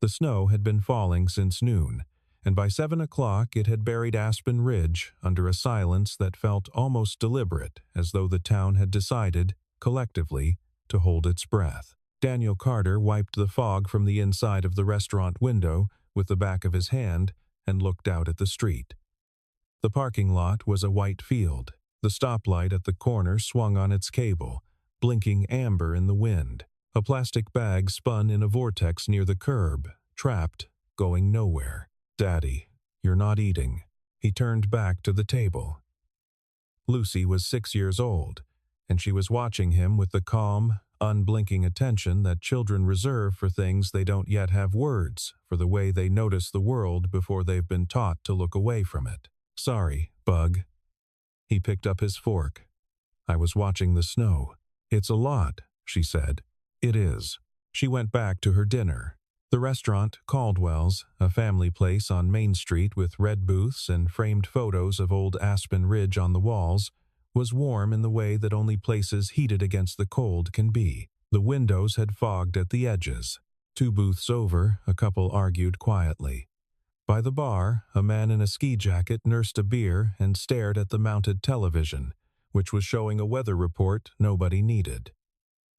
The snow had been falling since noon, and by 7 o'clock it had buried Aspen Ridge under a silence that felt almost deliberate, as though the town had decided, collectively, to hold its breath. Daniel Carter wiped the fog from the inside of the restaurant window with the back of his hand and looked out at the street. The parking lot was a white field. The stoplight at the corner swung on its cable, blinking amber in the wind. A plastic bag spun in a vortex near the curb, trapped, going nowhere. "Daddy, you're not eating." He turned back to the table. Lucy was 6 years old, and she was watching him with the calm, unblinking attention that children reserve for things they don't yet have words for, the way they notice the world before they've been taught to look away from it. "Sorry, Bug." He picked up his fork. "I was watching the snow." "It's a lot," she said. "It is." She went back to her dinner. The restaurant, Caldwell's, a family place on Main Street with red booths and framed photos of old Aspen Ridge on the walls, was warm in the way that only places heated against the cold can be. The windows had fogged at the edges. 2 booths over, a couple argued quietly. By the bar, a man in a ski jacket nursed a beer and stared at the mounted television, which was showing a weather report nobody needed.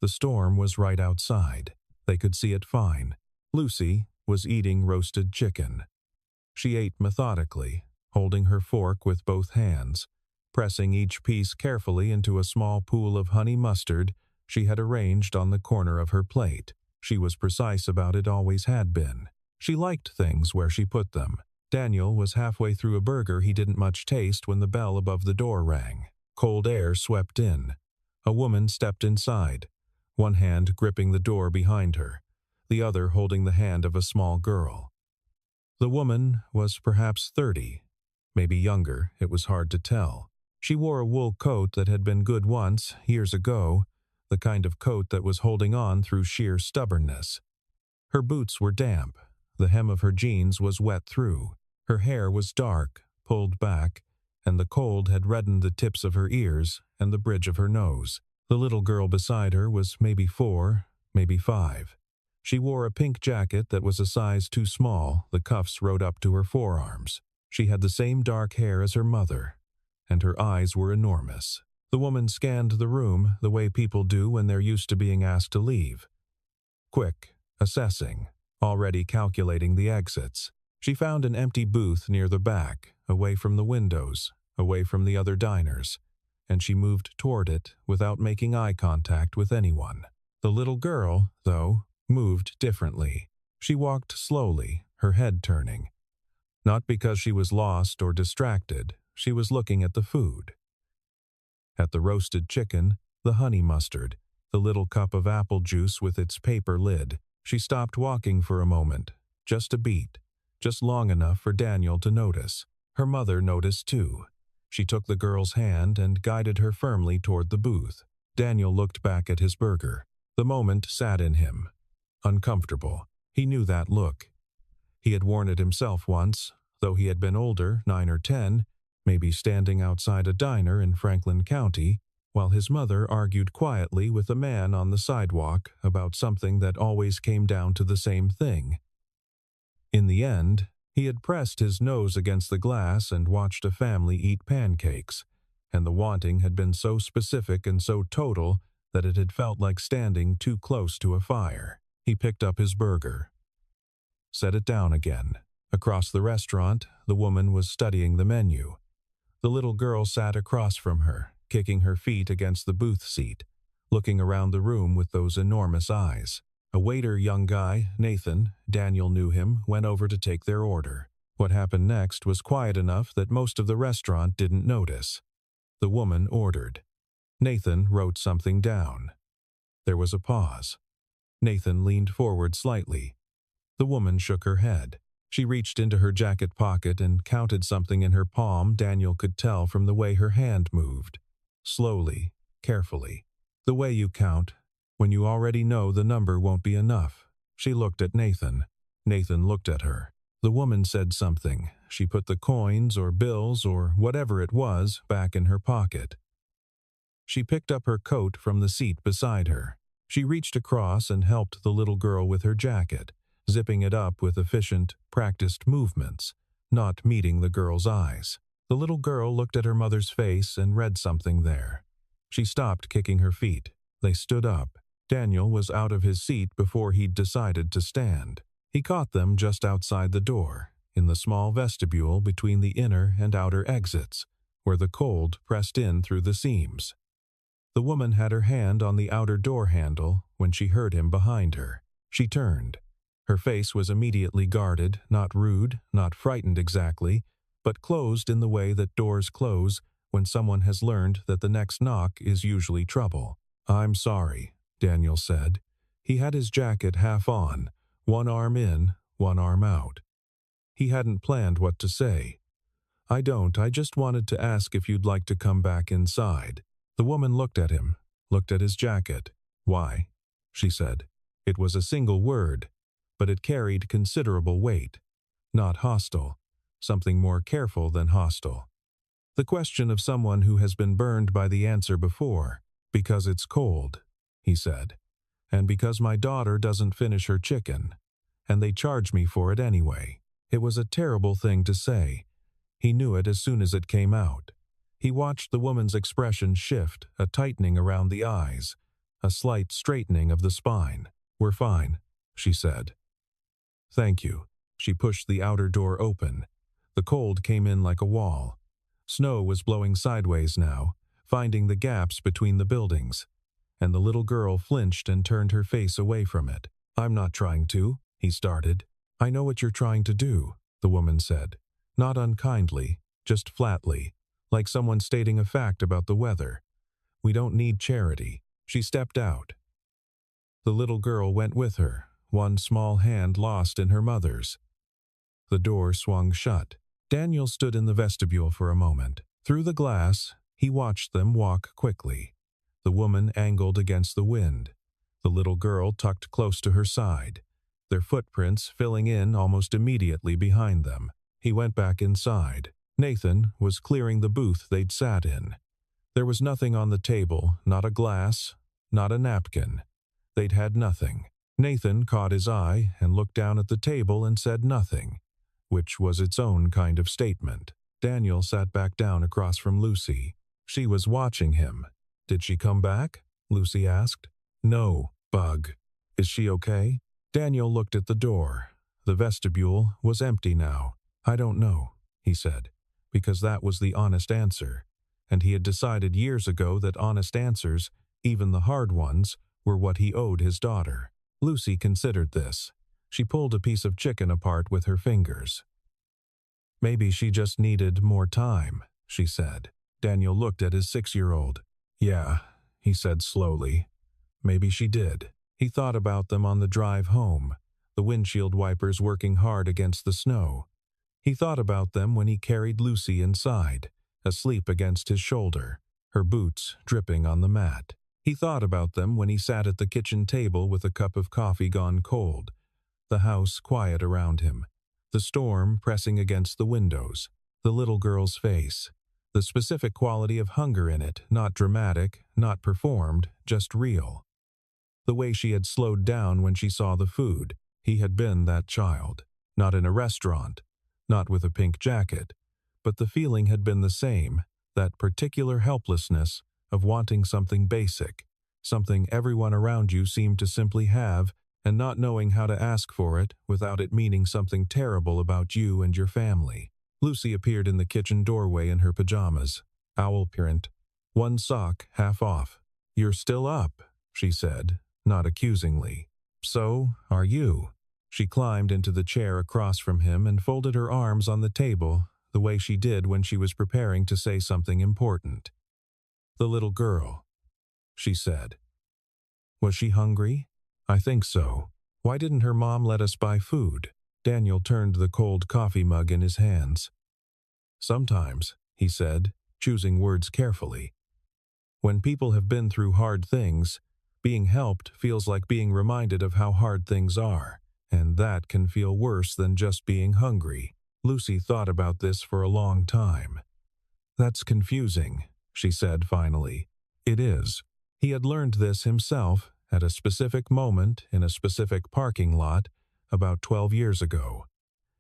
The storm was right outside. They could see it fine. Lucy was eating roasted chicken. She ate methodically, holding her fork with both hands, pressing each piece carefully into a small pool of honey mustard she had arranged on the corner of her plate. She was precise about it, always had been. She liked things where she put them. Daniel was halfway through a burger he didn't much taste when the bell above the door rang. Cold air swept in. A woman stepped inside, one hand gripping the door behind her, the other holding the hand of a small girl. The woman was perhaps 30, maybe younger, it was hard to tell. She wore a wool coat that had been good once, years ago, the kind of coat that was holding on through sheer stubbornness. Her boots were damp. The hem of her jeans was wet through. Her hair was dark, pulled back, and the cold had reddened the tips of her ears and the bridge of her nose. The little girl beside her was maybe 4, maybe 5. She wore a pink jacket that was a size too small, the cuffs rode up to her forearms. She had the same dark hair as her mother, and her eyes were enormous. The woman scanned the room the way people do when they're used to being asked to leave. Quick, assessing, already calculating the exits. She found an empty booth near the back, away from the windows, away from the other diners, and she moved toward it without making eye contact with anyone. The little girl, though, moved differently. She walked slowly, her head turning. Not because she was lost or distracted, she was looking at the food. At the roasted chicken, the honey mustard, the little cup of apple juice with its paper lid. She stopped walking for a moment, just a beat, just long enough for Daniel to notice. Her mother noticed too. She took the girl's hand and guided her firmly toward the booth. Daniel looked back at his burger. The moment sat in him. Uncomfortable. He knew that look. He had worn it himself once, though he had been older, 9 or 10, maybe standing outside a diner in Franklin County, while his mother argued quietly with a man on the sidewalk about something that always came down to the same thing. In the end, he had pressed his nose against the glass and watched a family eat pancakes, and the wanting had been so specific and so total that it had felt like standing too close to a fire. He picked up his burger. Set it down again. Across the restaurant, the woman was studying the menu. The little girl sat across from her, kicking her feet against the booth seat, looking around the room with those enormous eyes. A waiter, young guy, Nathan, Daniel knew him, went over to take their order. What happened next was quiet enough that most of the restaurant didn't notice. The woman ordered. Nathan wrote something down. There was a pause. Nathan leaned forward slightly. The woman shook her head. She reached into her jacket pocket and counted something in her palm. Daniel could tell from the way her hand moved. Slowly, carefully. The way you count, when you already know the number won't be enough. She looked at Nathan. Nathan looked at her. The woman said something. She put the coins or bills or whatever it was back in her pocket. She picked up her coat from the seat beside her. She reached across and helped the little girl with her jacket, zipping it up with efficient, practiced movements, not meeting the girl's eyes. The little girl looked at her mother's face and read something there. She stopped kicking her feet. They stood up. Daniel was out of his seat before he'd decided to stand. He caught them just outside the door, in the small vestibule between the inner and outer exits, where the cold pressed in through the seams. The woman had her hand on the outer door handle when she heard him behind her. She turned. Her face was immediately guarded, not rude, not frightened exactly, but closed in the way that doors close when someone has learned that the next knock is usually trouble. "I'm sorry," Daniel said. He had his jacket half on, one arm in, one arm out. He hadn't planned what to say. I just wanted to ask if you'd like to come back inside." The woman looked at him, looked at his jacket. "Why?" she said. It was a single word, but it carried considerable weight. Not hostile. Something more careful than hostile. The question of someone who has been burned by the answer before. "Because it's cold," he said. "And because my daughter doesn't finish her chicken. And they charge me for it anyway." It was a terrible thing to say. He knew it as soon as it came out. He watched the woman's expression shift, a tightening around the eyes, a slight straightening of the spine. "We're fine," she said. "Thank you." She pushed the outer door open. The cold came in like a wall. Snow was blowing sideways now, finding the gaps between the buildings, and the little girl flinched and turned her face away from it. "I'm not trying to," he started. "I know what you're trying to do," the woman said. Not unkindly, just flatly, like someone stating a fact about the weather. "We don't need charity." She stepped out. The little girl went with her, one small hand lost in her mother's. The door swung shut. Daniel stood in the vestibule for a moment. Through the glass, he watched them walk quickly. The woman angled against the wind. The little girl tucked close to her side, their footprints filling in almost immediately behind them. He went back inside. Nathan was clearing the booth they'd sat in. There was nothing on the table, not a glass, not a napkin. They'd had nothing. Nathan caught his eye and looked down at the table and said nothing, which was its own kind of statement. Daniel sat back down across from Lucy. She was watching him. "Did she come back?" Lucy asked. "No, Bug. Is she okay?" Daniel looked at the door. The vestibule was empty now. "I don't know," he said, because that was the honest answer, and he had decided years ago that honest answers, even the hard ones, were what he owed his daughter. Lucy considered this. She pulled a piece of chicken apart with her fingers. "Maybe she just needed more time," she said. Daniel looked at his 6-year-old. "Yeah," he said slowly. "Maybe she did." He thought about them on the drive home, the windshield wipers working hard against the snow. He thought about them when he carried Lucy inside, asleep against his shoulder, her boots dripping on the mat. He thought about them when he sat at the kitchen table with a cup of coffee gone cold, the house quiet around him, the storm pressing against the windows, the little girl's face, the specific quality of hunger in it, not dramatic, not performed, just real. The way she had slowed down when she saw the food. He had been that child, not in a restaurant, not with a pink jacket, but the feeling had been the same, that particular helplessness of wanting something basic, something everyone around you seemed to simply have, and not knowing how to ask for it without it meaning something terrible about you and your family. Lucy appeared in the kitchen doorway in her pajamas, owl print, one sock half off. "You're still up," she said, not accusingly. "So are you." She climbed into the chair across from him and folded her arms on the table the way she did when she was preparing to say something important. "The little girl," she said. "Was she hungry?" "I think so. Why didn't her mom let us buy food?" Daniel turned the cold coffee mug in his hands. "Sometimes," he said, choosing words carefully. "When people have been through hard things, being helped feels like being reminded of how hard things are, and that can feel worse than just being hungry." Lucy thought about this for a long time. "That's confusing," she said finally. "It is." He had learned this himself at a specific moment in a specific parking lot about 12 years ago.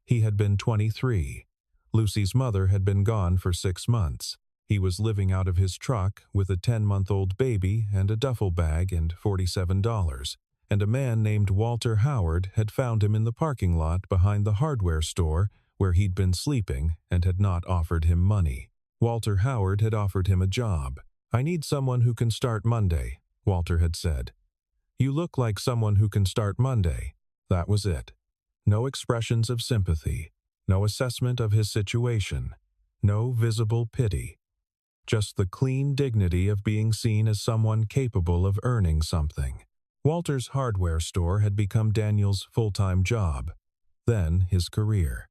He had been 23. Lucy's mother had been gone for 6 months. He was living out of his truck with a 10-month-old baby and a duffel bag and $47, and a man named Walter Howard had found him in the parking lot behind the hardware store where he'd been sleeping and had not offered him money. Walter Howard had offered him a job. "I need someone who can start Monday," Walter had said. "You look like someone who can start Monday." That was it. No expressions of sympathy, no assessment of his situation, no visible pity. Just the clean dignity of being seen as someone capable of earning something. Walter's hardware store had become Daniel's full-time job, then his career.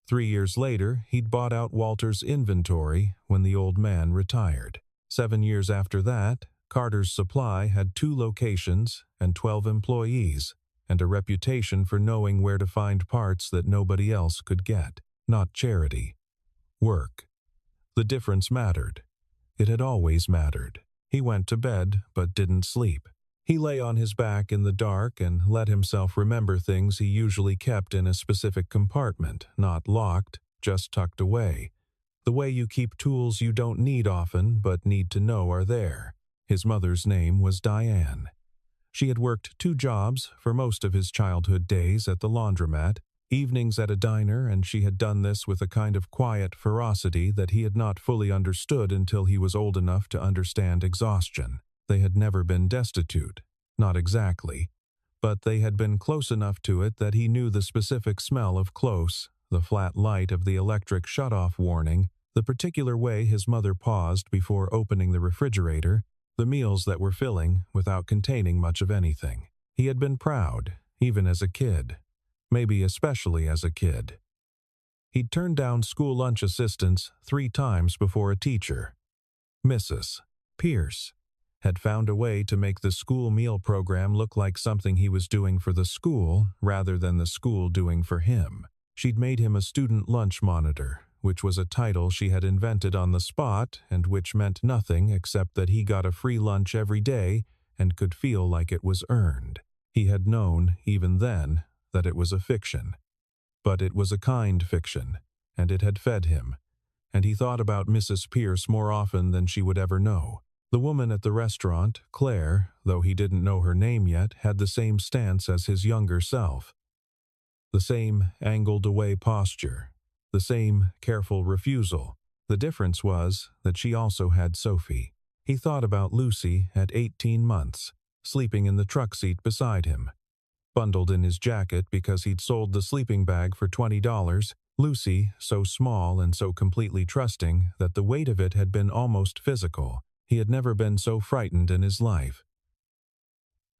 3 years later, he'd bought out Walter's inventory when the old man retired. 7 years after that, Carter's Supply had 2 locations and 12 employees, and a reputation for knowing where to find parts that nobody else could get. Not charity. Work. The difference mattered. It had always mattered. He went to bed, but didn't sleep. He lay on his back in the dark and let himself remember things he usually kept in a specific compartment, not locked, just tucked away. The way you keep tools you don't need often, but need to know are there. His mother's name was Diane. She had worked 2 jobs for most of his childhood days at the laundromat, evenings at a diner, and she had done this with a kind of quiet ferocity that he had not fully understood until he was old enough to understand exhaustion. They had never been destitute, not exactly, but they had been close enough to it that he knew the specific smell of close, the flat light of the electric shut-off warning, the particular way his mother paused before opening the refrigerator, the meals that were filling without containing much of anything. He had been proud, even as a kid. Maybe especially as a kid. He'd turned down school lunch assistants 3 times before a teacher. Mrs. Pierce had found a way to make the school meal program look like something he was doing for the school rather than the school doing for him. She'd made him a student lunch monitor, which was a title she had invented on the spot and which meant nothing except that he got a free lunch every day and could feel like it was earned. He had known, even then, that it was a fiction. But it was a kind fiction, and it had fed him. And he thought about Mrs. Pierce more often than she would ever know. The woman at the restaurant, Claire, though he didn't know her name yet, had the same stance as his younger self. The same angled-away posture. The same careful refusal. The difference was that she also had Sophie. He thought about Lucy at 18 months, sleeping in the truck seat beside him. Bundled in his jacket because he'd sold the sleeping bag for $20, Lucy, so small and so completely trusting that the weight of it had been almost physical. He had never been so frightened in his life.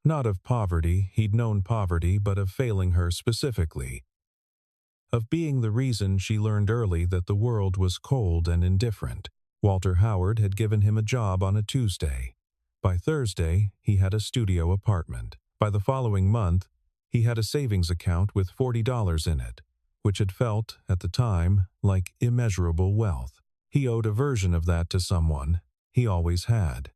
Not of poverty, he'd known poverty, but of failing her specifically. Of being the reason she learned early that the world was cold and indifferent. Walter Howard had given him a job on a Tuesday. By Thursday, he had a studio apartment. By the following month, he had a savings account with $40 in it, which had felt, at the time, like immeasurable wealth. He owed a version of that to someone. He always had.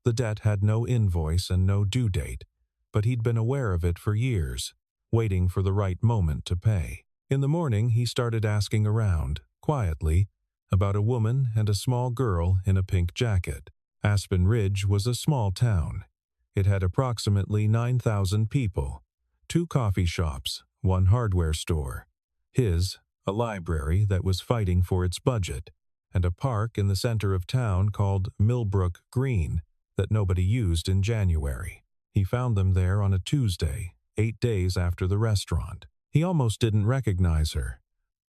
The debt had no invoice and no due date, but he'd been aware of it for years, waiting for the right moment to pay. In the morning, he started asking around, quietly, about a woman and a small girl in a pink jacket. Aspen Ridge was a small town. It had approximately 9,000 people, 2 coffee shops, 1 hardware store, his, a library that was fighting for its budget, and a park in the center of town called Millbrook Green that nobody used in January. He found them there on a Tuesday, 8 days after the restaurant. He almost didn't recognize her.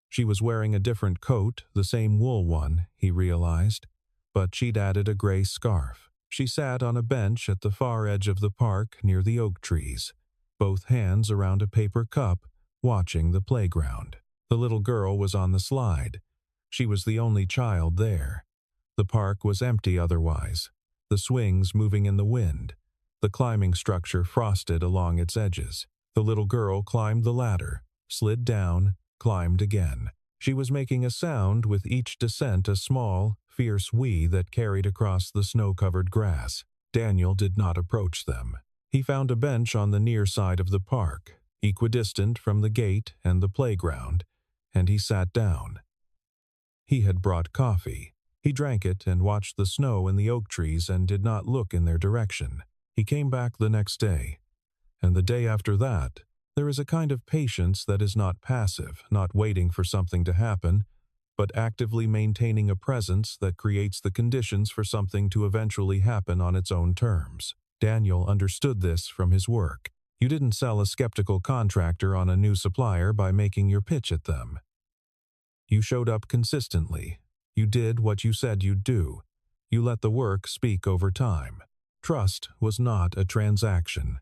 She was wearing a different coat, the same wool one, he realized, but she'd added a gray scarf. She sat on a bench at the far edge of the park near the oak trees, both hands around a paper cup, watching the playground. The little girl was on the slide. She was the only child there. The park was empty otherwise, the swings moving in the wind, the climbing structure frosted along its edges. The little girl climbed the ladder, slid down, climbed again. She was making a sound with each descent, a small, fierce wee that carried across the snow-covered grass. Daniel did not approach them. He found a bench on the near side of the park. equidistant from the gate and the playground, and he sat down. He had brought coffee. He drank it and watched the snow in the oak trees and did not look in their direction. He came back the next day, and the day after that. There is a kind of patience that is not passive, not waiting for something to happen, but actively maintaining a presence that creates the conditions for something to eventually happen on its own terms. Daniel understood this from his work. You didn't sell a skeptical contractor on a new supplier by making your pitch at them. You showed up consistently. You did what you said you'd do. You let the work speak over time. Trust was not a transaction.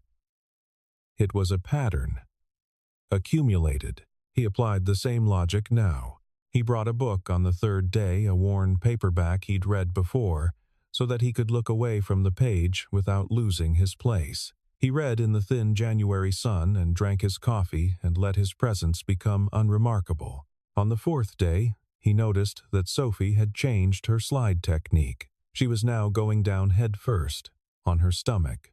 It was a pattern. Accumulated. He applied the same logic now. He brought a book on the third day, a worn paperback he'd read before, so that he could look away from the page without losing his place. He read in the thin January sun and drank his coffee and let his presence become unremarkable. On the fourth day, he noticed that Sophie had changed her slide technique. She was now going down head first, on her stomach,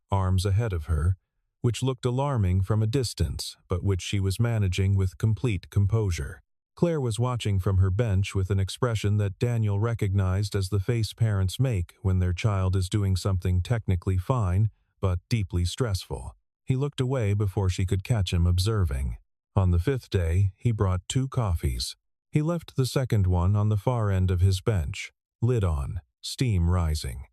arms ahead of her, which looked alarming from a distance, but which she was managing with complete composure. Claire was watching from her bench with an expression that Daniel recognized as the face parents make when their child is doing something technically fine, but deeply stressful. He looked away before she could catch him observing. On the fifth day, he brought 2 coffees. He left the second one on the far end of his bench, lid on, steam rising.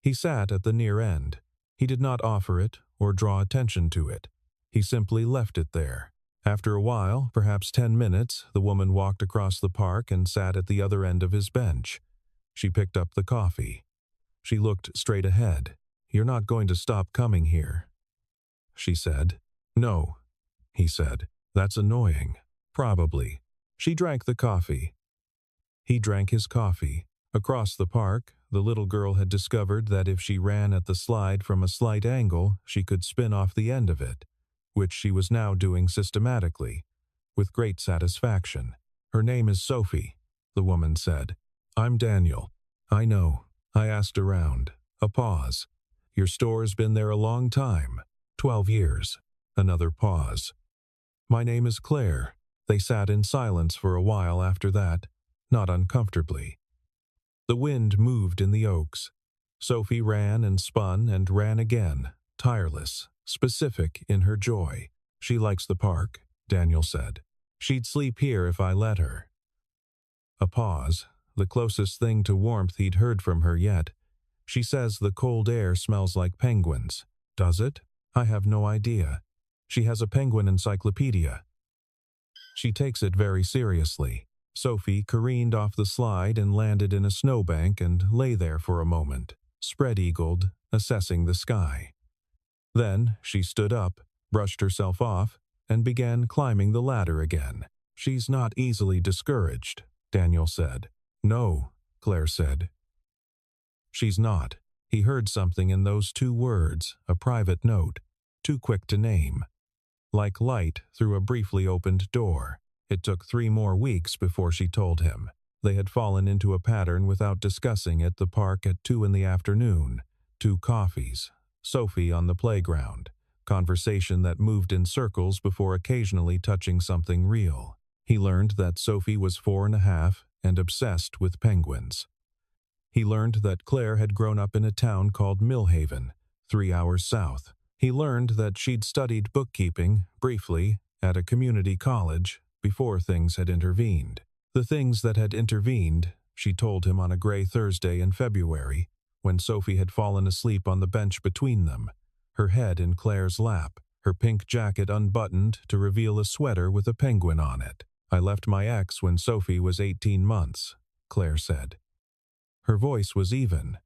He sat at the near end. He did not offer it or draw attention to it. He simply left it there. After a while, perhaps 10 minutes, the woman walked across the park and sat at the other end of his bench. She picked up the coffee. She looked straight ahead. "You're not going to stop coming here," she said. "No," he said. "That's annoying." "Probably." She drank the coffee. He drank his coffee. Across the park, the little girl had discovered that if she ran at the slide from a slight angle, she could spin off the end of it, which she was now doing systematically, with great satisfaction. "Her name is Sophie," the woman said. "I'm Daniel." "I know." I asked around. A pause. "Your store's been there a long time." 12 years. Another pause. "My name is Claire." They sat in silence for a while after that, not uncomfortably. The wind moved in the oaks. Sophie ran and spun and ran again, tireless, specific in her joy. "She likes the park," Daniel said. "She'd sleep here if I let her." A pause, the closest thing to warmth he'd heard from her yet. "She says the cold air smells like penguins." "Does it? I have no idea. She has a penguin encyclopedia. She takes it very seriously." Sophie careened off the slide and landed in a snowbank and lay there for a moment, spread-eagled, assessing the sky. Then she stood up, brushed herself off, and began climbing the ladder again. "She's not easily discouraged," Daniel said. "No," Claire said. "She's not." He heard something in those 2 words, a private note, too quick to name. Like light through a briefly opened door. It took 3 more weeks before she told him. They had fallen into a pattern without discussing at the park at 2 in the afternoon. 2 coffees. Sophie on the playground. Conversation that moved in circles before occasionally touching something real. He learned that Sophie was 4.5 and obsessed with penguins. He learned that Claire had grown up in a town called Millhaven, 3 hours south. He learned that she'd studied bookkeeping, briefly, at a community college, before things had intervened. The things that had intervened, she told him on a gray Thursday in February, when Sophie had fallen asleep on the bench between them, her head in Claire's lap, her pink jacket unbuttoned to reveal a sweater with a penguin on it. "I left my ex when Sophie was 18 months, Claire said. Her voice was even.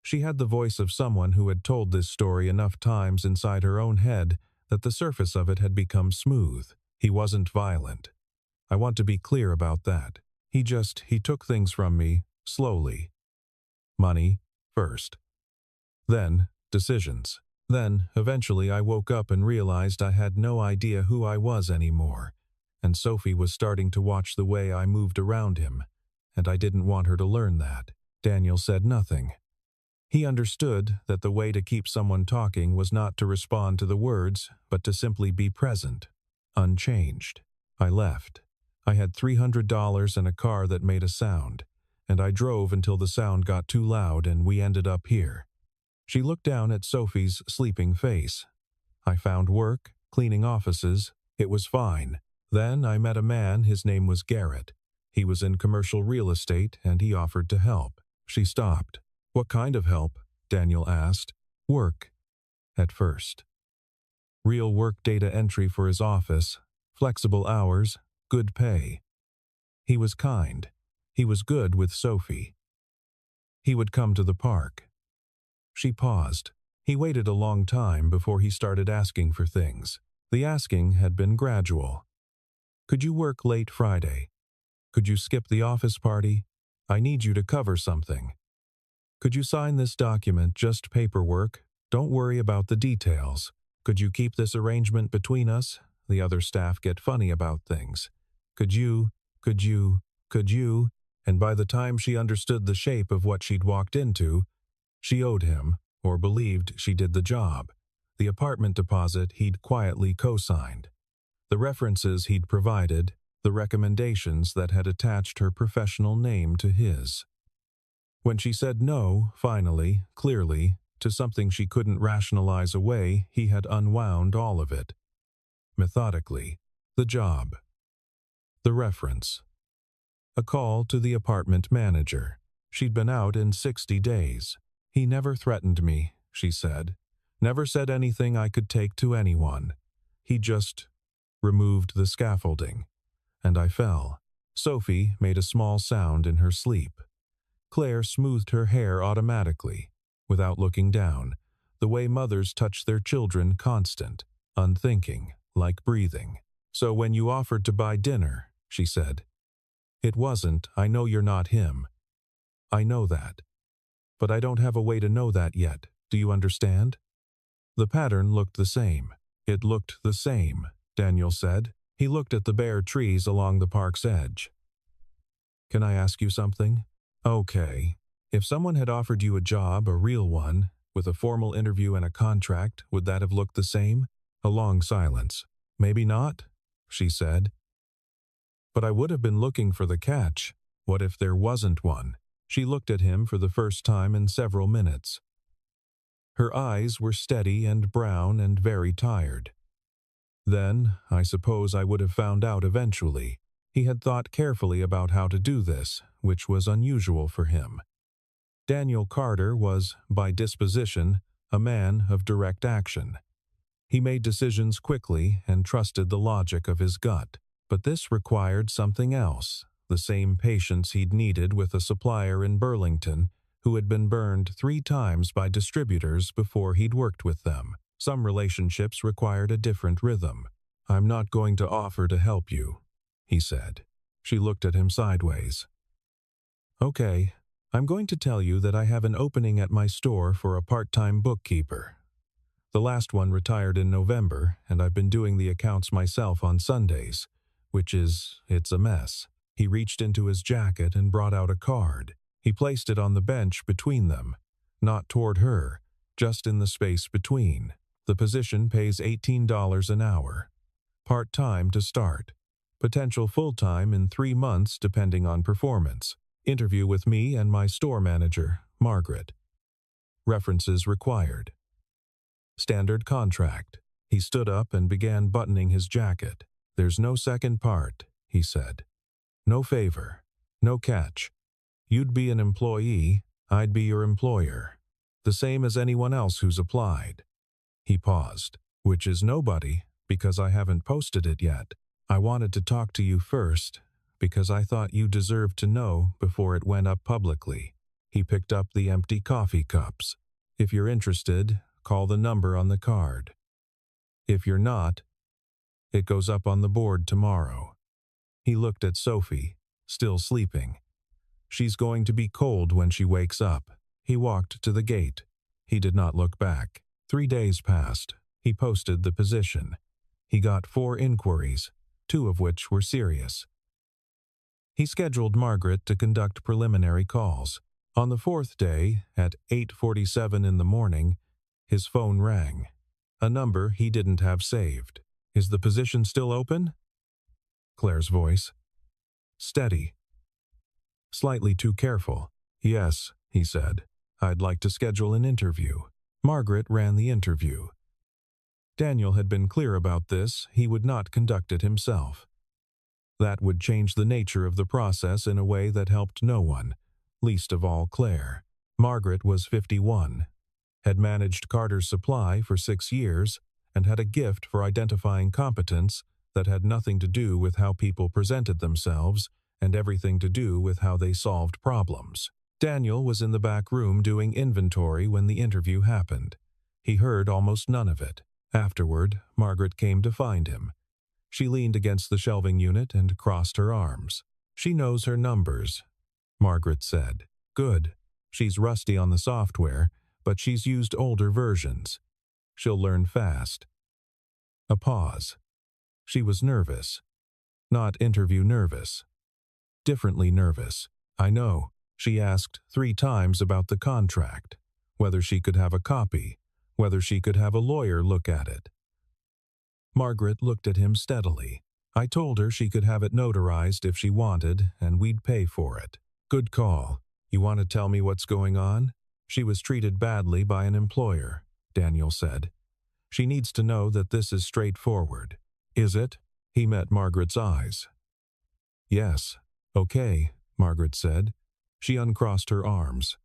She had the voice of someone who had told this story enough times inside her own head that the surface of it had become smooth. He wasn't violent. I want to be clear about that. He took things from me, slowly. Money, first. Then, decisions. Then, eventually I woke up and realized I had no idea who I was anymore, and Sophie was starting to watch the way I moved around him, and I didn't want her to learn that." Daniel said nothing. He understood that the way to keep someone talking was not to respond to the words, but to simply be present, unchanged. I left. I had $300 and a car that made a sound, and I drove until the sound got too loud and we ended up here. She looked down at Sophie's sleeping face. I found work, cleaning offices. It was fine. Then I met a man, his name was Garrett. He was in commercial real estate and he offered to help. She stopped. What kind of help? Daniel asked. Work. At first. Real work, data entry for his office, flexible hours, good pay. He was kind. He was good with Sophie. He would come to the park. She paused. He waited a long time before he started asking for things. The asking had been gradual. Could you work late Friday? Could you skip the office party? I need you to cover something. Could you sign this document, just paperwork? Don't worry about the details. Could you keep this arrangement between us? The other staff get funny about things. Could you? And by the time she understood the shape of what she'd walked into, she owed him, or believed she did the job. The apartment deposit he'd quietly co-signed. The references he'd provided, the recommendations that had attached her professional name to his. When she said no, finally, clearly, to something she couldn't rationalize away, he had unwound all of it. Methodically. The job. The reference. A call to the apartment manager. She'd been out in 60 days. He never threatened me, she said. Never said anything I could take to anyone. He just removed the scaffolding. And I fell. Sophie made a small sound in her sleep. Claire smoothed her hair automatically, without looking down, the way mothers touch their children, constant, unthinking, like breathing. So when you offered to buy dinner, she said. It wasn't, I know you're not him. I know that. But I don't have a way to know that yet, do you understand? The pattern looked the same. It looked the same, Daniel said. He looked at the bare trees along the park's edge. Can I ask you something? Okay. If someone had offered you a job, a real one, with a formal interview and a contract, would that have looked the same? A long silence. Maybe not, she said. But I would have been looking for the catch. What if there wasn't one? She looked at him for the first time in several minutes. Her eyes were steady and brown and very tired. Then, I suppose I would have found out eventually. He had thought carefully about how to do this, which was unusual for him. Daniel Carter was, by disposition, a man of direct action. He made decisions quickly and trusted the logic of his gut. But this required something else, the same patience he'd needed with a supplier in Burlington who had been burned 3 times by distributors before he'd worked with them. Some relationships required a different rhythm. I'm not going to offer to help you, he said. She looked at him sideways. Okay, I'm going to tell you that I have an opening at my store for a part-time bookkeeper. The last one retired in November, and I've been doing the accounts myself on Sundays. It's a mess. He reached into his jacket and brought out a card. He placed it on the bench between them, not toward her, just in the space between. The position pays $18 an hour. Part-time to start. Potential full-time in 3 months depending on performance. Interview with me and my store manager, Margaret. References required. Standard contract. He stood up and began buttoning his jacket. There's no second part, he said. No favor. No catch. You'd be an employee, I'd be your employer. The same as anyone else who's applied. He paused. Which is nobody, because I haven't posted it yet. I wanted to talk to you first, because I thought you deserved to know before it went up publicly. He picked up the empty coffee cups. If you're interested, call the number on the card. If you're not, it goes up on the board tomorrow. He looked at Sophie, still sleeping. She's going to be cold when she wakes up. He walked to the gate. He did not look back. 3 days passed. He posted the position. He got 4 inquiries, 2 of which were serious. He scheduled Margaret to conduct preliminary calls. On the fourth day, at 8:47 in the morning, his phone rang. A number he didn't have saved. "Is the position still open?" Claire's voice. Steady. Slightly too careful. "Yes," he said. "I'd like to schedule an interview." Margaret ran the interview. Daniel had been clear about this. He would not conduct it himself. That would change the nature of the process in a way that helped no one, least of all Claire. Margaret was 51, had managed Carter's Supply for 6 years, and had a gift for identifying competence that had nothing to do with how people presented themselves and everything to do with how they solved problems. Daniel was in the back room doing inventory when the interview happened. He heard almost none of it. Afterward, Margaret came to find him. She leaned against the shelving unit and crossed her arms. "She knows her numbers," Margaret said. "Good. She's rusty on the software, but she's used older versions. She'll learn fast." A pause. She was nervous. Not interview nervous. Differently nervous. "I know." She asked 3 times about the contract, whether she could have a copy, whether she could have a lawyer look at it. Margaret looked at him steadily. "I told her she could have it notarized if she wanted, and we'd pay for it." "Good call. You want to tell me what's going on?" "She was treated badly by an employer," Daniel said. "She needs to know that this is straightforward." "Is it?" He met Margaret's eyes. "Yes." "Okay," Margaret said. She uncrossed her arms.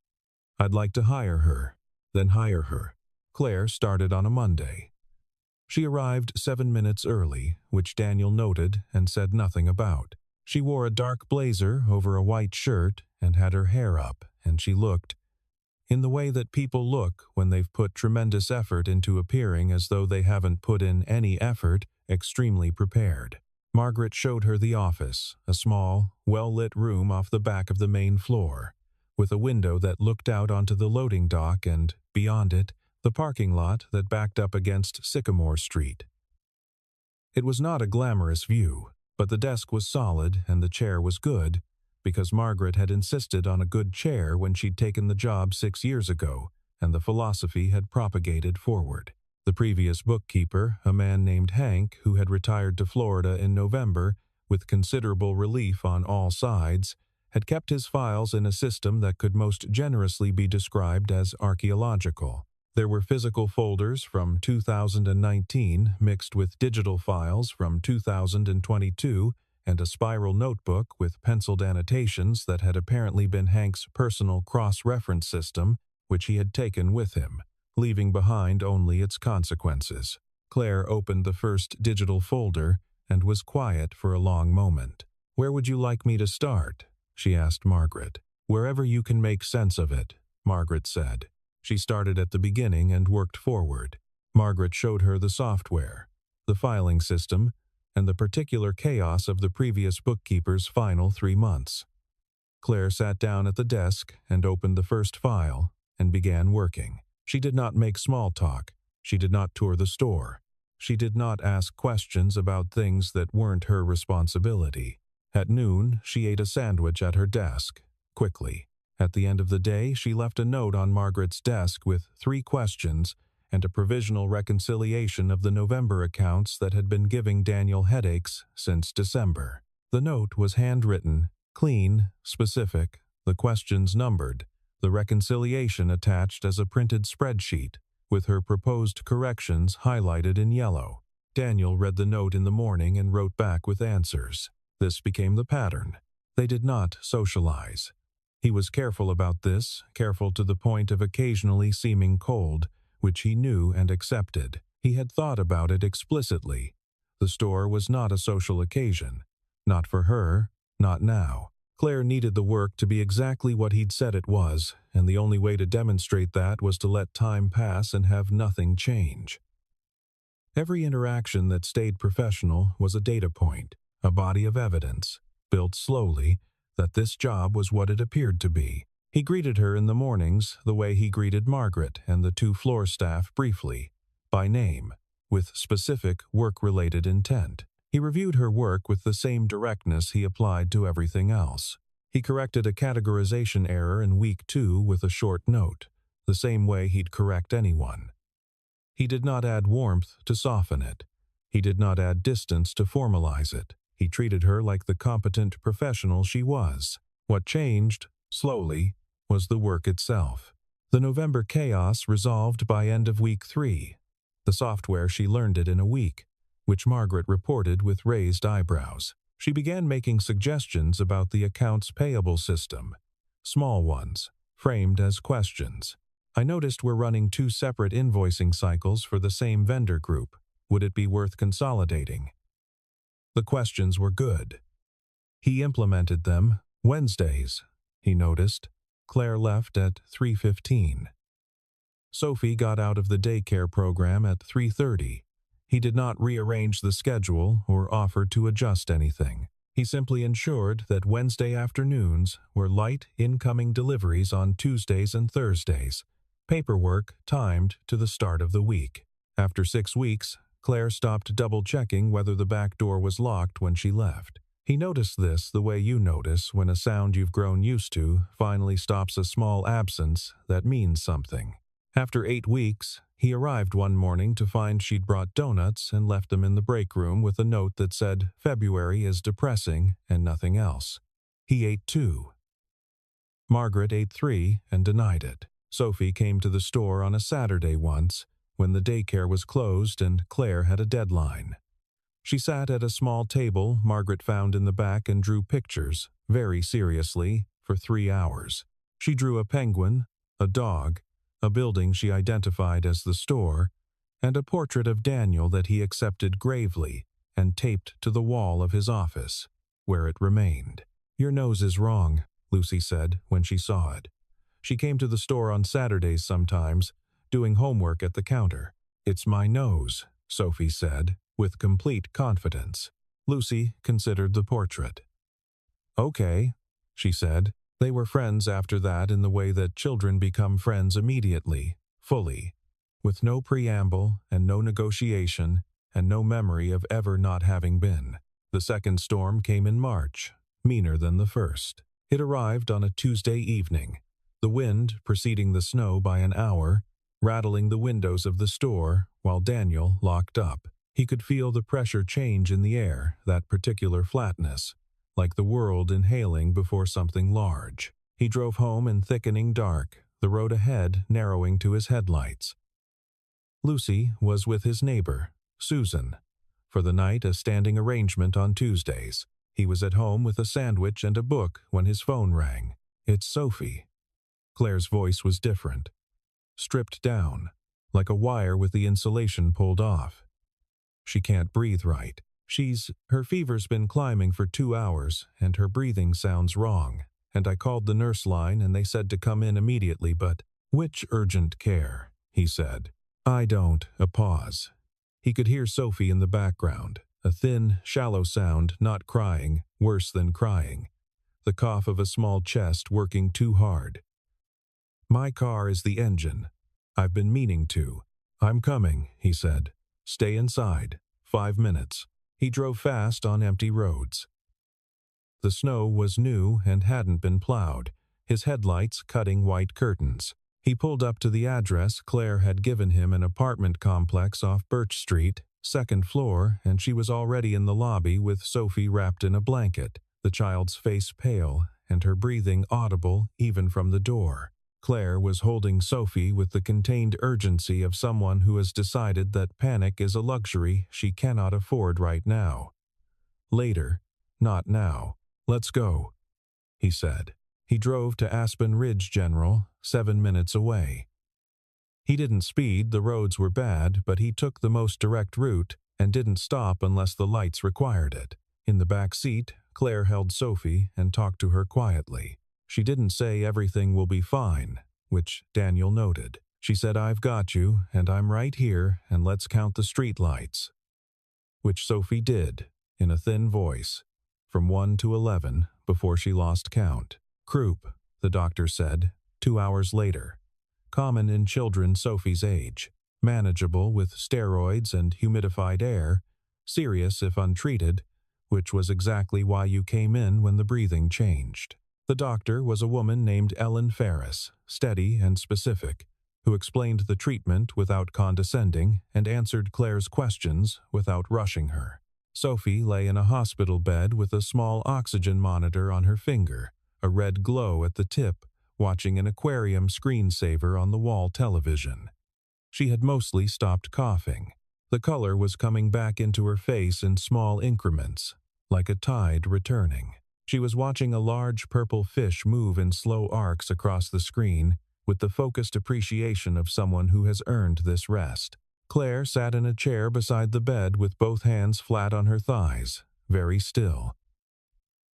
"I'd like to hire her." "Then hire her." Claire started on a Monday. She arrived 7 minutes early, which Daniel noted and said nothing about. She wore a dark blazer over a white shirt and had her hair up, and she looked, in the way that people look when they've put tremendous effort into appearing as though they haven't put in any effort, extremely prepared. Margaret showed her the office, a small, well-lit room off the back of the main floor, with a window that looked out onto the loading dock and, beyond it, the parking lot that backed up against Sycamore Street. It was not a glamorous view, but the desk was solid and the chair was good, because Margaret had insisted on a good chair when she'd taken the job 6 years ago, and the philosophy had propagated forward. The previous bookkeeper, a man named Hank, who had retired to Florida in November, with considerable relief on all sides, had kept his files in a system that could most generously be described as archaeological. There were physical folders from 2019 mixed with digital files from 2022 and a spiral notebook with penciled annotations that had apparently been Hank's personal cross-reference system, which he had taken with him, leaving behind only its consequences. Claire opened the first digital folder and was quiet for a long moment. "Where would you like me to start?" she asked Margaret. "Wherever you can make sense of it," Margaret said. She started at the beginning and worked forward. Margaret showed her the software, the filing system, and the particular chaos of the previous bookkeeper's final 3 months. Claire sat down at the desk and opened the first file and began working. She did not make small talk. She did not tour the store. She did not ask questions about things that weren't her responsibility. At noon, she ate a sandwich at her desk, quickly. At the end of the day, she left a note on Margaret's desk with 3 questions and a provisional reconciliation of the November accounts that had been giving Daniel headaches since December. The note was handwritten, clean, specific, the questions numbered, the reconciliation attached as a printed spreadsheet, with her proposed corrections highlighted in yellow. Daniel read the note in the morning and wrote back with answers. This became the pattern. They did not socialize. He was careful about this, careful to the point of occasionally seeming cold, which he knew and accepted. He had thought about it explicitly. The store was not a social occasion. Not for her, not now. Claire needed the work to be exactly what he'd said it was, and the only way to demonstrate that was to let time pass and have nothing change. Every interaction that stayed professional was a data point, a body of evidence, built slowly, that this job was what it appeared to be. He greeted her in the mornings the way he greeted Margaret and the 2 floor staff briefly, by name, with specific work-related intent. He reviewed her work with the same directness he applied to everything else. He corrected a categorization error in week 2 with a short note, the same way he'd correct anyone. He did not add warmth to soften it. He did not add distance to formalize it. He treated her like the competent professional she was. What changed, slowly, was the work itself. The November chaos resolved by end of week 3. The software she learned it in a week, which Margaret reported with raised eyebrows. She began making suggestions about the accounts payable system. Small ones, framed as questions. I noticed we're running 2 separate invoicing cycles for the same vendor group. Would it be worth consolidating? The questions were good. He implemented them. Wednesdays, he noticed. Claire left at 3:15. Sophie got out of the daycare program at 3:30. He did not rearrange the schedule or offer to adjust anything. He simply ensured that Wednesday afternoons were light incoming deliveries on Tuesdays and Thursdays, paperwork timed to the start of the week. After 6 weeks, Claire stopped double-checking whether the back door was locked when she left. He noticed this the way you notice when a sound you've grown used to finally stops a small absence that means something. After 8 weeks, he arrived one morning to find she'd brought donuts and left them in the break room with a note that said, "February is depressing," and nothing else. He ate 2. Margaret ate 3 and denied it. Sophie came to the store on a Saturday once, when the daycare was closed and Claire had a deadline. She sat at a small table Margaret found in the back and drew pictures, very seriously, for 3 hours. She drew a penguin, a dog, a building she identified as the store, and a portrait of Daniel that he accepted gravely and taped to the wall of his office, where it remained. "Your nose is wrong," Lucy said when she saw it. She came to the store on Saturdays sometimes, doing homework at the counter. "It's my nose," Sophie said, with complete confidence. Lucy considered the portrait. "Okay," she said. They were friends after that in the way that children become friends immediately, fully, with no preamble and no negotiation and no memory of ever not having been. The second storm came in March, meaner than the first. It arrived on a Tuesday evening, the wind preceding the snow by an hour, rattling the windows of the store while Daniel locked up. He could feel the pressure change in the air, that particular flatness, like the world inhaling before something large. He drove home in thickening dark, the road ahead narrowing to his headlights. Lucy was with his neighbor, Susan. For the night, a standing arrangement on Tuesdays. He was at home with a sandwich and a book when his phone rang. "It's Sophie." Claire's voice was different, stripped down, like a wire with the insulation pulled off. "She can't breathe right. Her fever's been climbing for 2 hours, and her breathing sounds wrong. And I called the nurse line and they said to come in immediately, but..." "Which urgent care?" he said. "I don't." A pause. He could hear Sophie in the background, a thin, shallow sound, not crying, worse than crying. The cough of a small chest working too hard. "My car is the engine. I've been meaning to." "I'm coming," he said. "Stay inside. 5 minutes." He drove fast on empty roads. The snow was new and hadn't been plowed, his headlights cutting white curtains. He pulled up to the address Claire had given him, an apartment complex off Birch Street, 2nd floor, and she was already in the lobby with Sophie wrapped in a blanket, the child's face pale and her breathing audible even from the door. Claire was holding Sophie with the contained urgency of someone who has decided that panic is a luxury she cannot afford right now. Later, not now. "Let's go," he said. He drove to Aspen Ridge General, 7 minutes away. He didn't speed, the roads were bad, but he took the most direct route and didn't stop unless the lights required it. In the back seat, Claire held Sophie and talked to her quietly. She didn't say everything will be fine, which Daniel noted. She said, "I've got you, and I'm right here, and let's count the street lights." Which Sophie did, in a thin voice, from 1 to 11, before she lost count. "Croup," the doctor said, 2 hours later. Common in children Sophie's age. Manageable with steroids and humidified air. Serious if untreated, which was exactly why you came in when the breathing changed. The doctor was a woman named Ellen Ferris, steady and specific, who explained the treatment without condescending and answered Claire's questions without rushing her. Sophie lay in a hospital bed with a small oxygen monitor on her finger, a red glow at the tip, watching an aquarium screensaver on the wall television. She had mostly stopped coughing. The color was coming back into her face in small increments, like a tide returning. She was watching a large purple fish move in slow arcs across the screen with the focused appreciation of someone who has earned this rest. Claire sat in a chair beside the bed with both hands flat on her thighs, very still.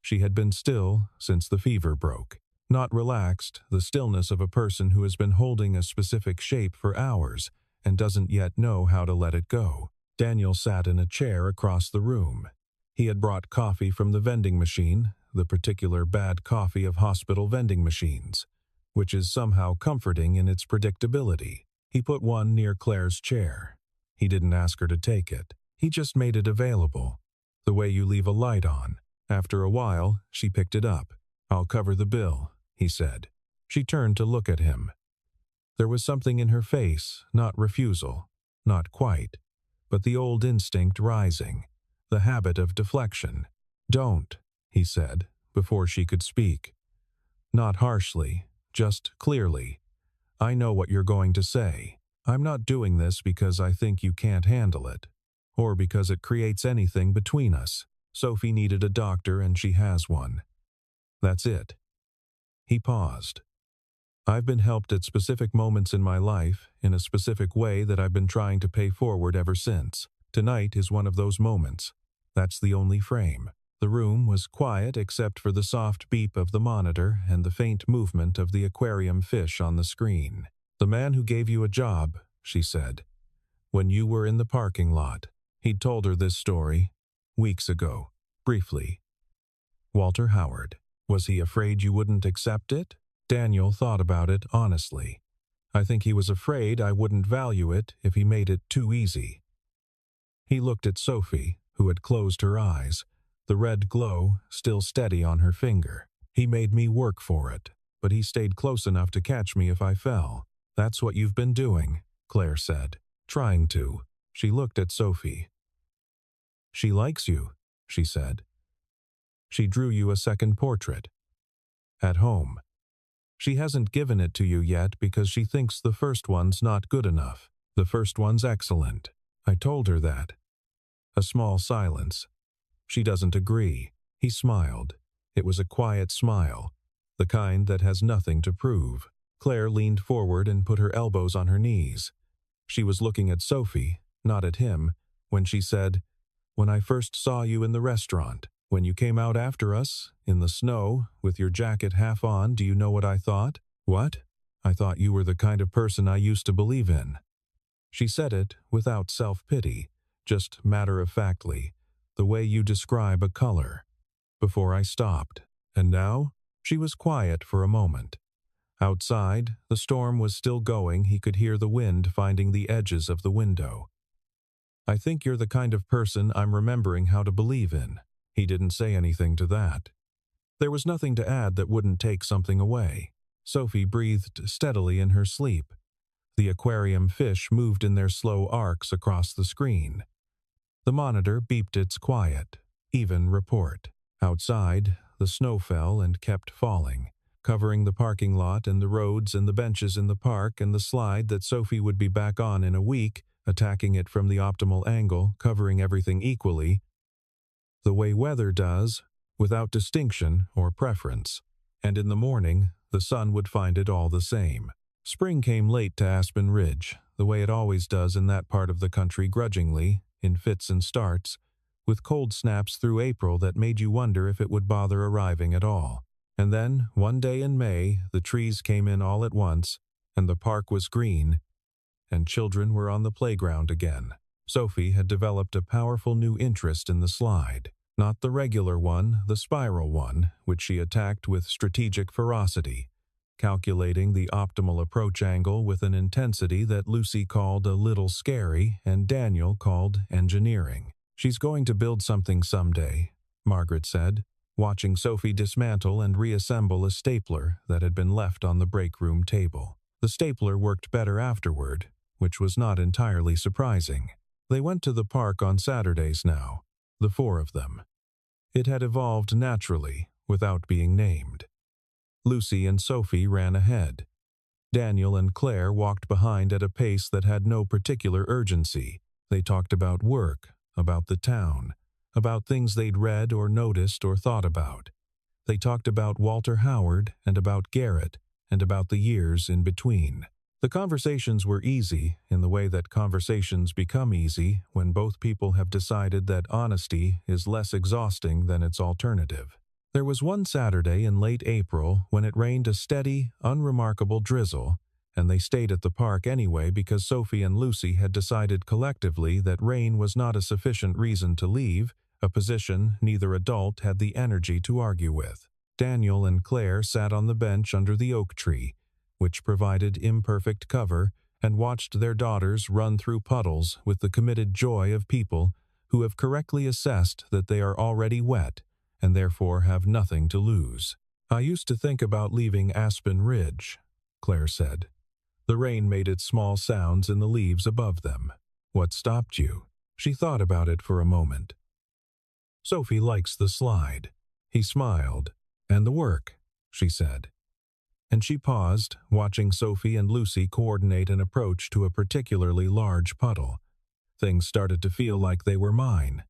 She had been still since the fever broke. Not relaxed, the stillness of a person who has been holding a specific shape for hours and doesn't yet know how to let it go. Daniel sat in a chair across the room. He had brought coffee from the vending machine, the particular bad coffee of hospital vending machines, which is somehow comforting in its predictability. He put one near Claire's chair. He didn't ask her to take it. He just made it available, the way you leave a light on. After a while, she picked it up. "I'll cover the bill," he said. She turned to look at him. There was something in her face, not refusal, not quite, but the old instinct rising, the habit of deflection. "Don't," he said, before she could speak. Not harshly, just clearly. "I know what you're going to say. I'm not doing this because I think you can't handle it, or because it creates anything between us. Sophie needed a doctor and she has one. That's it." He paused. "I've been helped at specific moments in my life, in a specific way that I've been trying to pay forward ever since. Tonight is one of those moments. That's the only frame." The room was quiet except for the soft beep of the monitor and the faint movement of the aquarium fish on the screen. "The man who gave you a job," she said, "when you were in the parking lot." He'd told her this story weeks ago, briefly. "Walter Howard. Was he afraid you wouldn't accept it?" Daniel thought about it honestly. "I think he was afraid I wouldn't value it if he made it too easy." He looked at Sophie, who had closed her eyes, the red glow still steady on her finger. "He made me work for it, but he stayed close enough to catch me if I fell." "That's what you've been doing," Claire said. "Trying to." She looked at Sophie. "She likes you," she said. "She drew you a second portrait. At home. She hasn't given it to you yet because she thinks the first one's not good enough. The first one's excellent. I told her that." A small silence. "She doesn't agree." He smiled. It was a quiet smile, the kind that has nothing to prove. Claire leaned forward and put her elbows on her knees. She was looking at Sophie, not at him, when she said, "When I first saw you in the restaurant, when you came out after us, in the snow, with your jacket half on, do you know what I thought?" "What?" "I thought you were the kind of person I used to believe in." She said it without self-pity, just matter-of-factly, the way you describe a color. Before I stopped. "And now?" She was quiet for a moment. Outside, the storm was still going. He could hear the wind finding the edges of the window. "I think you're the kind of person I'm remembering how to believe in." He didn't say anything to that. There was nothing to add that wouldn't take something away. Sophie breathed steadily in her sleep. The aquarium fish moved in their slow arcs across the screen. The monitor beeped its quiet, even report. Outside, the snow fell and kept falling, covering the parking lot and the roads and the benches in the park and the slide that Sophie would be back on in a week, attacking it from the optimal angle, covering everything equally, the way weather does, without distinction or preference. And in the morning, the sun would find it all the same. Spring came late to Aspen Ridge, the way it always does in that part of the country grudgingly, in fits and starts, with cold snaps through April that made you wonder if it would bother arriving at all. And then, one day in May, the trees came in all at once, and the park was green, and children were on the playground again. Sophie had developed a powerful new interest in the slide. Not the regular one, the spiral one, which she attacked with strategic ferocity, calculating the optimal approach angle with an intensity that Lucy called a little scary and Daniel called engineering. "She's going to build something someday," Margaret said. watching Sophie dismantle and reassemble a stapler that had been left on the break room table. The stapler worked better afterward, which was not entirely surprising. They went to the park on Saturdays now, the four of them. It had evolved naturally, without being named. Lucy and Sophie ran ahead. Daniel and Claire walked behind at a pace that had no particular urgency. They talked about work, about the town, about things they'd read or noticed or thought about. They talked about Walter Howard and about Garrett and about the years in between. The conversations were easy in the way that conversations become easy when both people have decided that honesty is less exhausting than its alternative. There was one Saturday in late April when it rained a steady, unremarkable drizzle, and they stayed at the park anyway because Sophie and Lucy had decided collectively that rain was not a sufficient reason to leave, a position neither adult had the energy to argue with. Daniel and Claire sat on the bench under the oak tree, which provided imperfect cover, and watched their daughters run through puddles with the committed joy of people who have correctly assessed that they are already wet and therefore have nothing to lose. "I used to think about leaving Aspen Ridge," Claire said. The rain made its small sounds in the leaves above them. "What stopped you?" She thought about it for a moment. "Sophie likes the slide." He smiled. "And the work," she said. And she paused, watching Sophie and Lucy coordinate an approach to a particularly large puddle. Things started to feel like they were mine.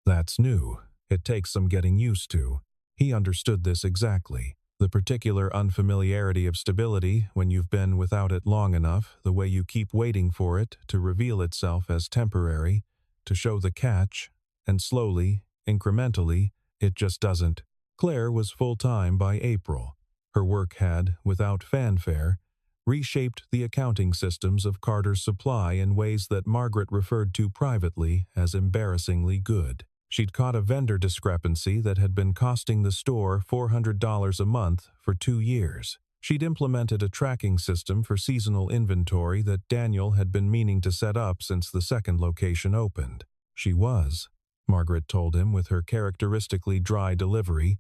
"That's new. It takes some getting used to." He understood this exactly. The particular unfamiliarity of stability when you've been without it long enough, the way you keep waiting for it to reveal itself as temporary, to show the catch, and slowly, incrementally, it just doesn't. Claire was full-time by April. Her work had, without fanfare, reshaped the accounting systems of Carter's Supply in ways that Margaret referred to privately as embarrassingly good. She'd caught a vendor discrepancy that had been costing the store $400 a month for 2 years. She'd implemented a tracking system for seasonal inventory that Daniel had been meaning to set up since the second location opened. She was, Margaret told him with her characteristically dry delivery,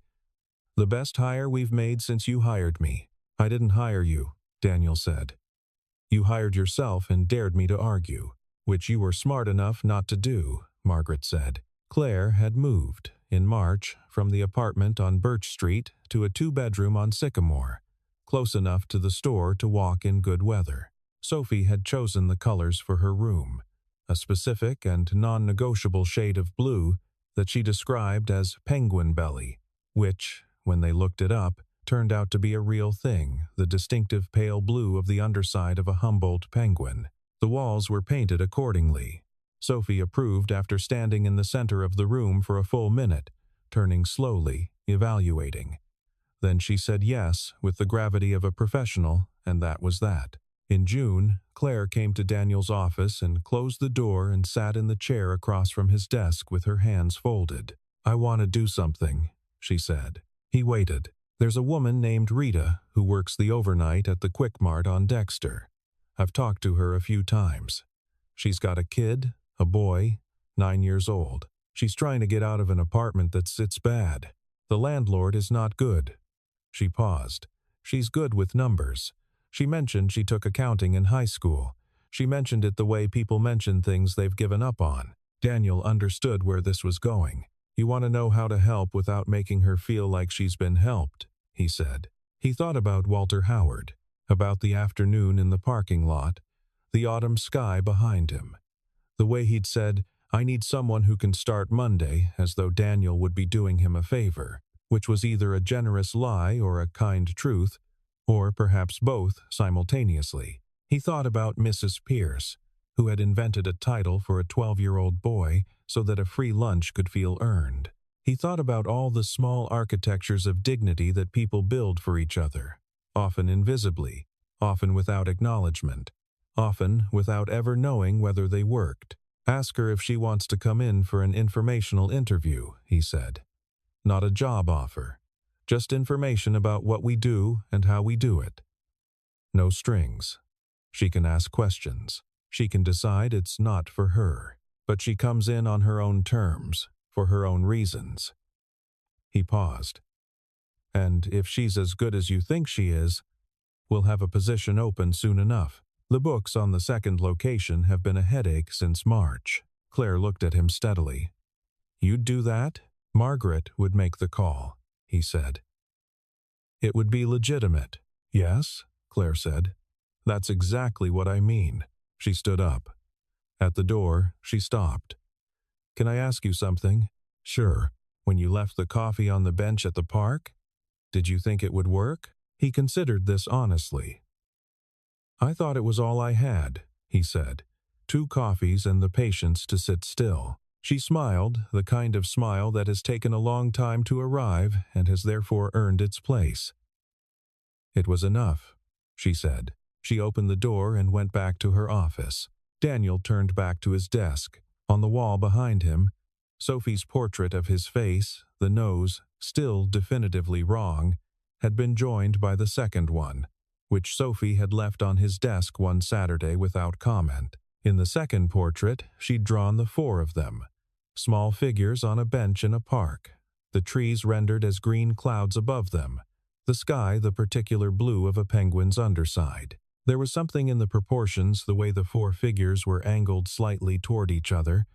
"the best hire we've made since you hired me." "I didn't hire you," Daniel said. "You hired yourself and dared me to argue, which you were smart enough not to do," Margaret said. Claire had moved, in March, from the apartment on Birch Street to a 2-bedroom on Sycamore, close enough to the store to walk in good weather. Sophie had chosen the colors for her room, a specific and non-negotiable shade of blue that she described as penguin belly, which, when they looked it up, turned out to be a real thing, the distinctive pale blue of the underside of a Humboldt penguin. The walls were painted accordingly. Sophie approved after standing in the center of the room for a full minute, turning slowly, evaluating. Then she said yes with the gravity of a professional, and that was that. In June, Claire came to Daniel's office and closed the door and sat in the chair across from his desk with her hands folded. "I want to do something," she said. He waited. "There's a woman named Rita who works the overnight at the Quick Mart on Dexter. I've talked to her a few times. She's got a kid, a boy, 9 years old. She's trying to get out of an apartment that sits bad. The landlord is not good." She paused. "She's good with numbers. She mentioned she took accounting in high school. She mentioned it the way people mention things they've given up on." Daniel understood where this was going. "You want to know how to help without making her feel like she's been helped," he said. He thought about Walter Howard, about the afternoon in the parking lot, the autumn sky behind him. The way he'd said, "I need someone who can start Monday," as though Daniel would be doing him a favor, which was either a generous lie or a kind truth, or perhaps both simultaneously. He thought about Mrs. Pierce, who had invented a title for a 12-year-old boy so that a free lunch could feel earned. He thought about all the small architectures of dignity that people build for each other, often invisibly, often without acknowledgement, often without ever knowing whether they worked. "Ask her if she wants to come in for an informational interview," he said. "Not a job offer. Just information about what we do and how we do it. No strings. She can ask questions. She can decide it's not for her. But she comes in on her own terms, for her own reasons." He paused. And if she's as good as you think she is, we'll have a position open soon enough. The books on the second location have been a headache since March. Claire looked at him steadily. You'd do that? Margaret would make the call, he said. It would be legitimate. Yes, Claire said. That's exactly what I mean. She stood up. At the door, she stopped. Can I ask you something? Sure. When you left the coffee on the bench at the park, did you think it would work? He considered this honestly. I thought it was all I had, he said. 2 coffees and the patience to sit still. She smiled, the kind of smile that has taken a long time to arrive and has therefore earned its place. It was enough, she said. She opened the door and went back to her office. Daniel turned back to his desk. On the wall behind him, Sophie's portrait of his face, the nose, still definitively wrong, had been joined by the second one, which Sophie had left on his desk one Saturday without comment. In the second portrait, she'd drawn the 4 of them, small figures on a bench in a park, the trees rendered as green clouds above them, the sky the particular blue of a penguin's underside. There was something in the proportions, the way the 4 figures were angled slightly toward each other,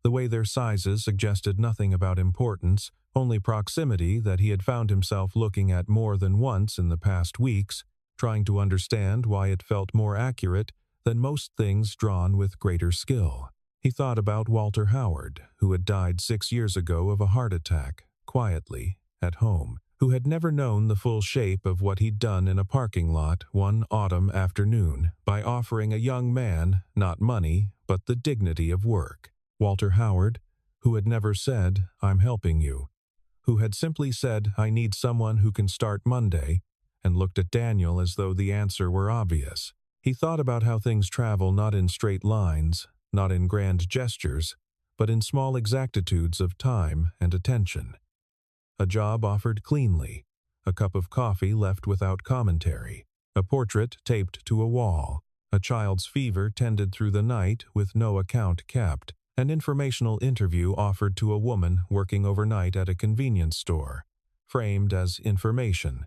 the way their sizes suggested nothing about importance, only proximity, that he had found himself looking at more than once in the past weeks, trying to understand why it felt more accurate than most things drawn with greater skill. He thought about Walter Howard, who had died 6 years ago of a heart attack, quietly, at home, who had never known the full shape of what he'd done in a parking lot one autumn afternoon by offering a young man not money but the dignity of work. Walter Howard, who had never said, I'm helping you, who had simply said, I need someone who can start Monday, and looked at Daniel as though the answer were obvious. He thought about how things travel not in straight lines, not in grand gestures, but in small exactitudes of time and attention. A job offered cleanly, a cup of coffee left without commentary, a portrait taped to a wall, a child's fever tended through the night with no account kept, an informational interview offered to a woman working overnight at a convenience store, framed as information,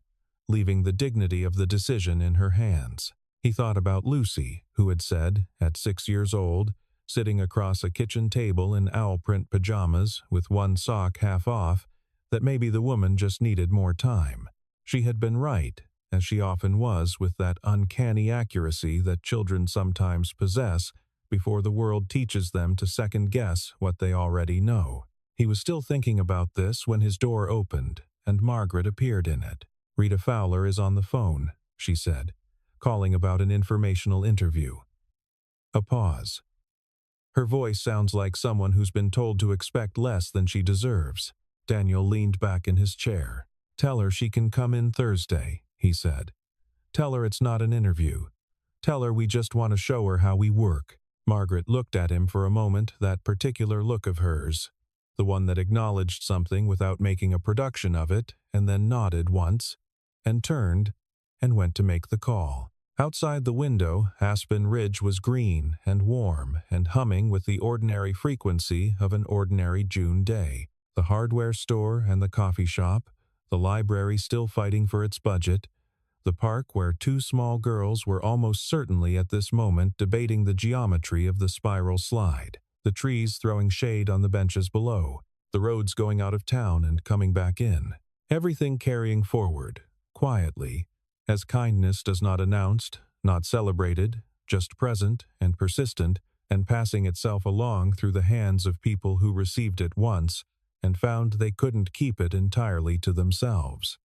leaving the dignity of the decision in her hands. He thought about Lucy, who had said, at 6 years old, sitting across a kitchen table in owl-print pajamas with one sock half off, that maybe the woman just needed more time. She had been right, as she often was, with that uncanny accuracy that children sometimes possess before the world teaches them to second-guess what they already know. He was still thinking about this when his door opened, and Margaret appeared in it. Rita Fowler is on the phone, she said, calling about an informational interview. A pause. Her voice sounds like someone who's been told to expect less than she deserves. Daniel leaned back in his chair. Tell her she can come in Thursday, he said. Tell her it's not an interview. Tell her we just want to show her how we work. Margaret looked at him for a moment, that particular look of hers, the one that acknowledged something without making a production of it, and then nodded once, and turned, and went to make the call. Outside the window, Aspen Ridge was green and warm and humming with the ordinary frequency of an ordinary June day. The hardware store and the coffee shop, the library still fighting for its budget, the park where 2 small girls were almost certainly at this moment debating the geometry of the spiral slide, the trees throwing shade on the benches below, the roads going out of town and coming back in, everything carrying forward, quietly, as kindness does not announced, not celebrated, just present and persistent, and passing itself along through the hands of people who received it once and found they couldn't keep it entirely to themselves.